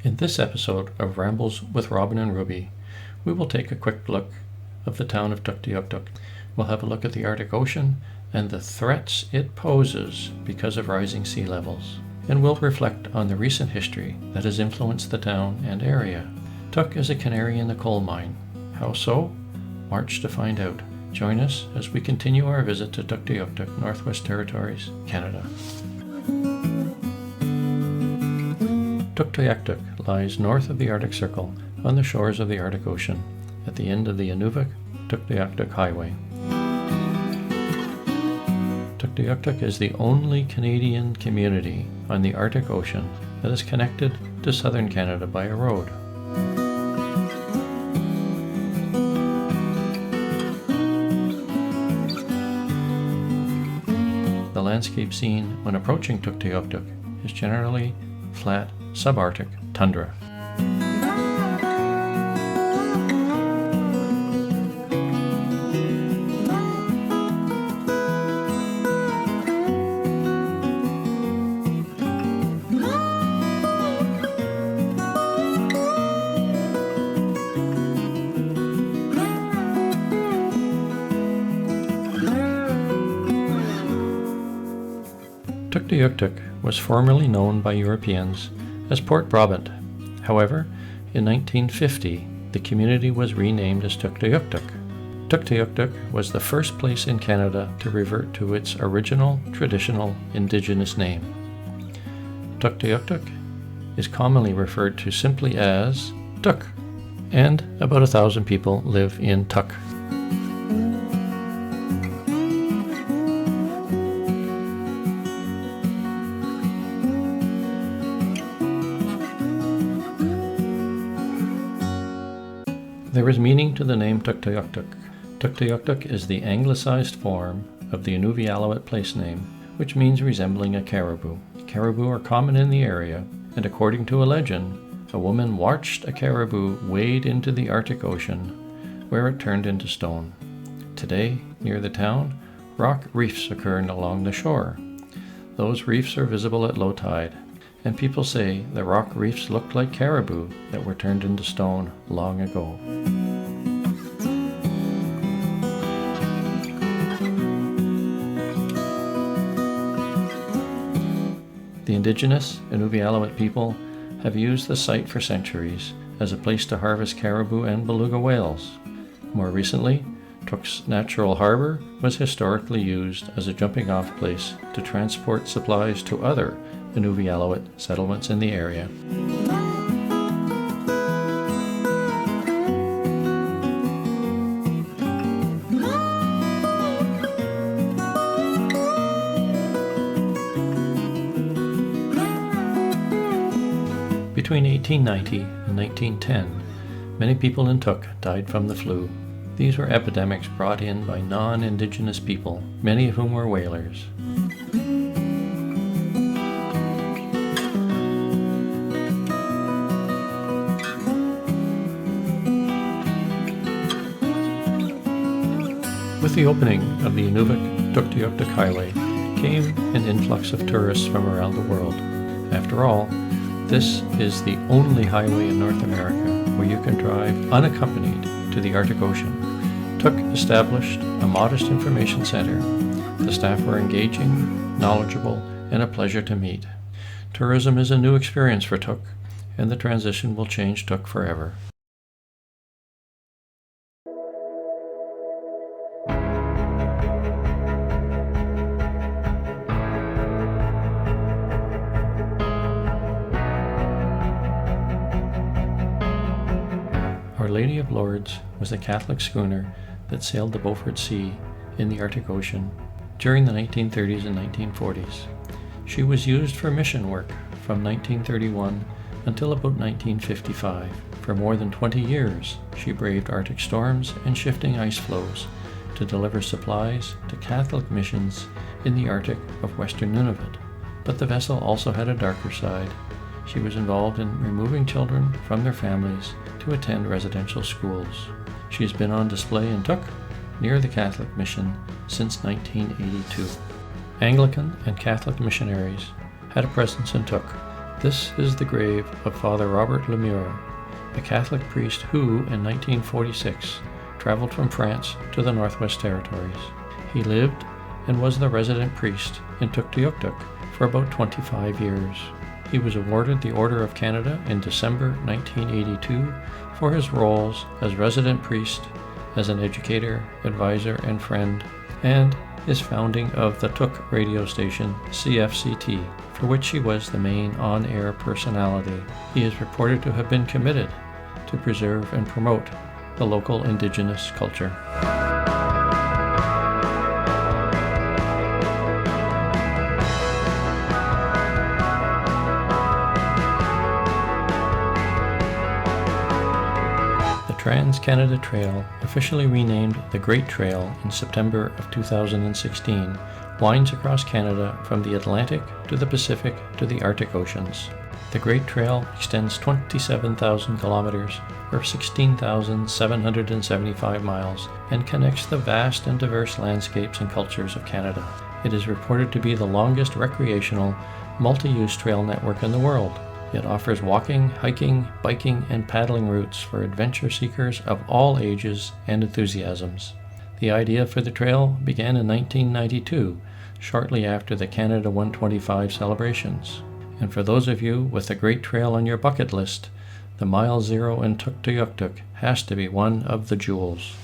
In this episode of Rambles with Robin and Ruby, we will take a quick look of the town of Tuktoyaktuk. We'll have a look at the Arctic Ocean and the threats it poses because of rising sea levels. And we'll reflect on the recent history that has influenced the town and area. Tuk is a canary in the coal mine. How so? March to find out. Join us as we continue our visit to Tuktoyaktuk, Northwest Territories, Canada. Tuktoyaktuk lies north of the Arctic Circle on the shores of the Arctic Ocean at the end of the Inuvik Tuktoyaktuk Highway. Tuktoyaktuk is the only Canadian community on the Arctic Ocean that is connected to southern Canada by a road. The landscape seen when approaching Tuktoyaktuk is generally flat subarctic tundra. Tuktoyaktuk was formerly known by Europeans as Port Brabant. However, in 1950, the community was renamed as Tuktoyaktuk. Tuktoyaktuk was the first place in Canada to revert to its original traditional Indigenous name. Tuktoyaktuk is commonly referred to simply as Tuk, and about 1,000 people live in Tuk. There is meaning to the name Tuktoyaktuk. Tuktoyaktuk is the anglicized form of the Inuvik place name, which means resembling a caribou. Caribou are common in the area, and according to a legend, a woman watched a caribou wade into the Arctic Ocean, where it turned into stone. Today, near the town, rock reefs occur along the shore. Those reefs are visible at low tide, and people say the rock reefs looked like caribou that were turned into stone long ago. The indigenous Inuvik people have used the site for centuries as a place to harvest caribou and beluga whales. More recently, Tuk's natural harbor was historically used as a jumping-off place to transport supplies to other Inuvik settlements in the area. Between 1890 and 1910, many people in Tuk died from the flu. These were epidemics brought in by non-Indigenous people, many of whom were whalers. With the opening of the Inuvik Tuktoyaktuk Highway came an influx of tourists from around the world. After all, this is the only highway in North America where you can drive unaccompanied to the Arctic Ocean. Tuk established a modest information center. The staff were engaging, knowledgeable, and a pleasure to meet. Tourism is a new experience for Tuk, and the transition will change Tuk forever. Our Lady of Lourdes was a Catholic schooner that sailed the Beaufort Sea in the Arctic Ocean during the 1930s and 1940s. She was used for mission work from 1931 until about 1955. For more than 20 years, she braved Arctic storms and shifting ice flows to deliver supplies to Catholic missions in the Arctic of Western Nunavut. But the vessel also had a darker side. She was involved in removing children from their families to attend residential schools. She has been on display in Tuk, near the Catholic mission, since 1982. Anglican and Catholic missionaries had a presence in Tuk, This is the grave of Father Robert Lemure, a Catholic priest who, in 1946, traveled from France to the Northwest Territories. He lived and was the resident priest in Tuktoyaktuk for about 25 years. He was awarded the Order of Canada in December 1982 for his roles as resident priest, as an educator, advisor, and friend, and his founding of the Tuk radio station CFCT, for which he was the main on-air personality. He is reported to have been committed to preserve and promote the local Indigenous culture. The Trans-Canada Trail, officially renamed the Great Trail in September of 2016, winds across Canada from the Atlantic to the Pacific to the Arctic Oceans. The Great Trail extends 27,000 kilometers, or 16,775 miles, and connects the vast and diverse landscapes and cultures of Canada. It is reported to be the longest recreational, multi-use trail network in the world. It offers walking, hiking, biking, and paddling routes for adventure seekers of all ages and enthusiasms. The idea for the trail began in 1992, shortly after the Canada 125 celebrations. And for those of you with the Great Trail on your bucket list, the Mile Zero in Tuktoyaktuk has to be one of the jewels.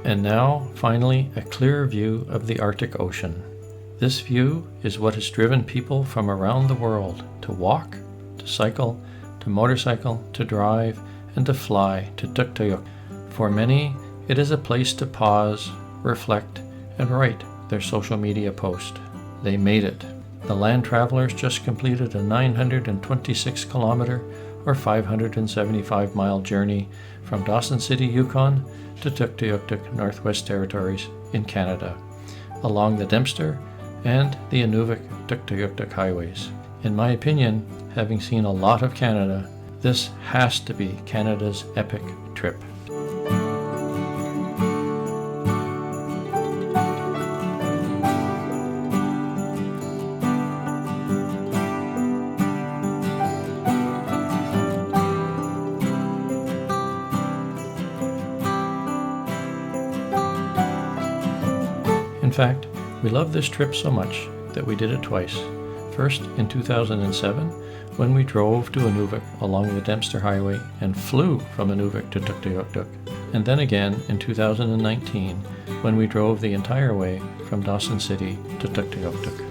And now, finally, a clear view of the Arctic Ocean. This view is what has driven people from around the world to walk, to cycle, to motorcycle, to drive, and to fly to Tuktoyaktuk. For many, it is a place to pause, reflect, and write their social media post. They made it. The land travelers just completed a 926-kilometer or 575-mile journey from Dawson City, Yukon to Tuktoyaktuk, Northwest Territories in Canada, along the Dempster and the Inuvik Tuktoyaktuk highways. In my opinion, having seen a lot of Canada, this has to be Canada's epic trip. In fact, we loved this trip so much that we did it twice. First in 2007, when we drove to Inuvik along the Dempster Highway and flew from Inuvik to Tuktoyaktuk, and then again in 2019, when we drove the entire way from Dawson City to Tuktoyaktuk.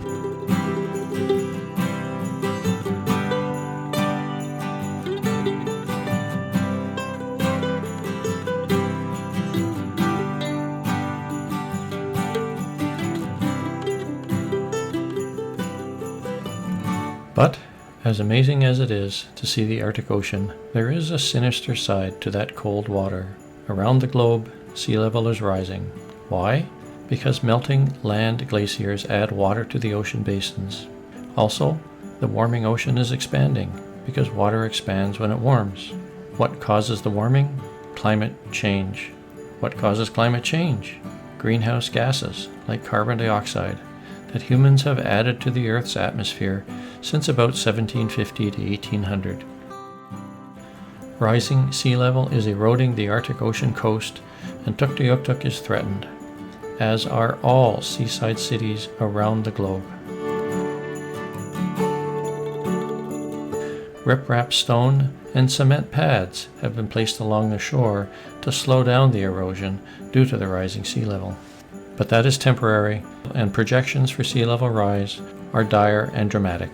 But, as amazing as it is to see the Arctic Ocean, there is a sinister side to that cold water. Around the globe, sea level is rising. Why? Because melting land glaciers add water to the ocean basins. Also, the warming ocean is expanding, because water expands when it warms. What causes the warming? Climate change. What causes climate change? Greenhouse gases, like carbon dioxide, that humans have added to the Earth's atmosphere since about 1750 to 1800. Rising sea level is eroding the Arctic Ocean coast, and Tuktoyaktuk is threatened, as are all seaside cities around the globe. Riprap stone and cement pads have been placed along the shore to slow down the erosion due to the rising sea level. But that is temporary, and projections for sea level rise are dire and dramatic.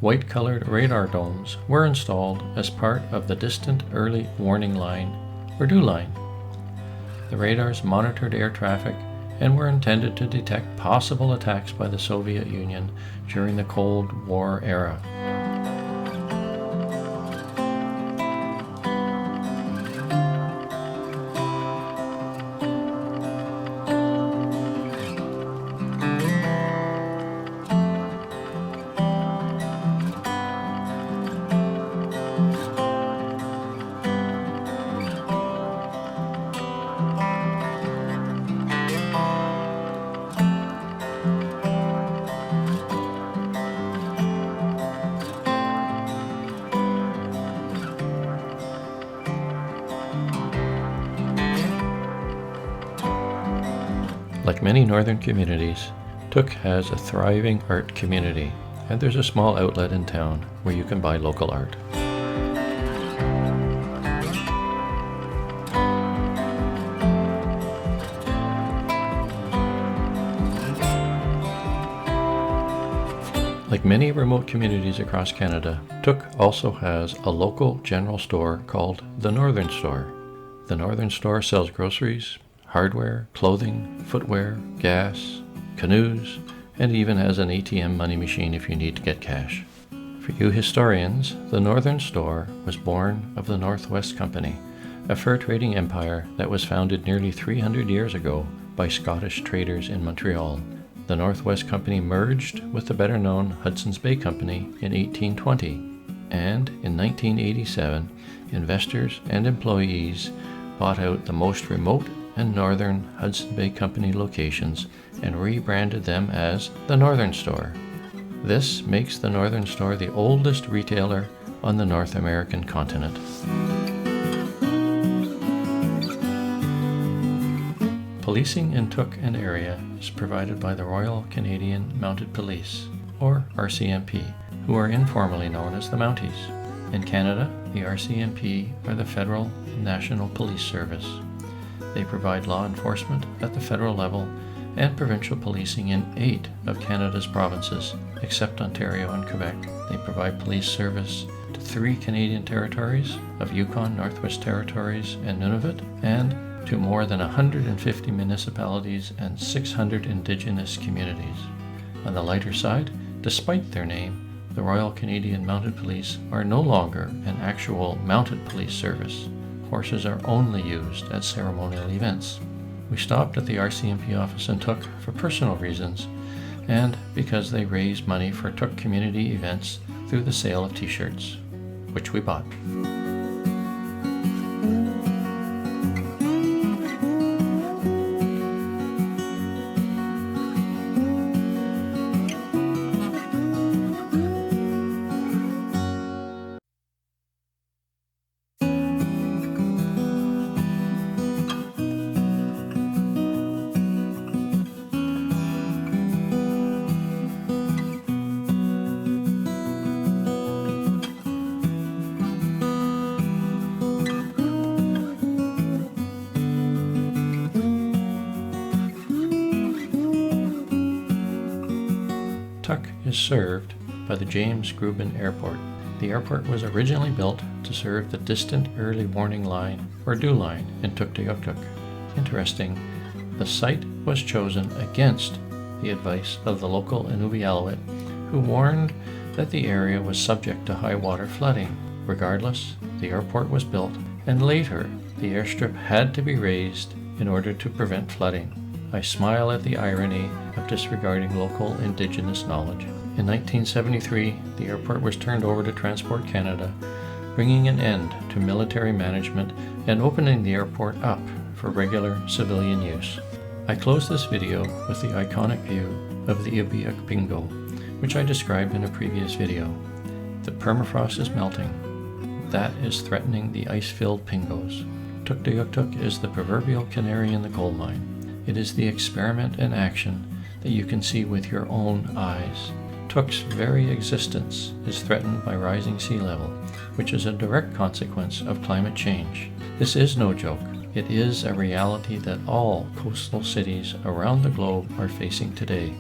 White-colored radar domes were installed as part of the Distant Early Warning Line, or DEW line. The radars monitored air traffic and were intended to detect possible attacks by the Soviet Union during the Cold War era. Like many northern communities, Tuk has a thriving art community, and there's a small outlet in town where you can buy local art. Like many remote communities across Canada, Tuk also has a local general store called the Northern Store. The Northern Store sells groceries, hardware, clothing, footwear, gas, canoes, and even has an ATM money machine if you need to get cash. For you historians, the Northern Store was born of the Northwest Company, a fur trading empire that was founded nearly 300 years ago by Scottish traders in Montreal. The Northwest Company merged with the better-known Hudson's Bay Company in 1820, and in 1987, investors and employees bought out the most remote and northern Hudson Bay Company locations and rebranded them as the Northern Store. This makes the Northern Store the oldest retailer on the North American continent. Policing in Tuk and area is provided by the Royal Canadian Mounted Police, or RCMP, who are informally known as the Mounties. In Canada, the RCMP are the Federal National Police Service. They provide law enforcement at the federal level and provincial policing in 8 of Canada's provinces, except Ontario and Quebec. They provide police service to 3 Canadian territories of Yukon, Northwest Territories, and Nunavut, and to more than 150 municipalities and 600 Indigenous communities. On the lighter side, despite their name, the Royal Canadian Mounted Police are no longer an actual mounted police service. Horses are only used at ceremonial events. We stopped at the RCMP office in Tuk for personal reasons and because they raise money for Tuk community events through the sale of t-shirts, which we bought. Tuk is served by the James Grubin Airport. The airport was originally built to serve the distant early warning line, or DEW line, in Tuktoyaktuk. Interesting, the site was chosen against the advice of the local Inuvik, who warned that the area was subject to high water flooding. Regardless, the airport was built, and later the airstrip had to be raised in order to prevent flooding. I smile at the irony of disregarding local Indigenous knowledge. In 1973, the airport was turned over to Transport Canada, bringing an end to military management and opening the airport up for regular civilian use. I close this video with the iconic view of the Inuvik Pingo, which I described in a previous video. The permafrost is melting. That is threatening the ice-filled Pingos. Tuktoyaktuk is the proverbial canary in the coal mine. It is the experiment in action that you can see with your own eyes. Tuk's very existence is threatened by rising sea level, which is a direct consequence of climate change. This is no joke. It is a reality that all coastal cities around the globe are facing today.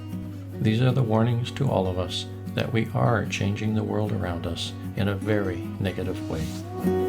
These are the warnings to all of us that we are changing the world around us in a very negative way.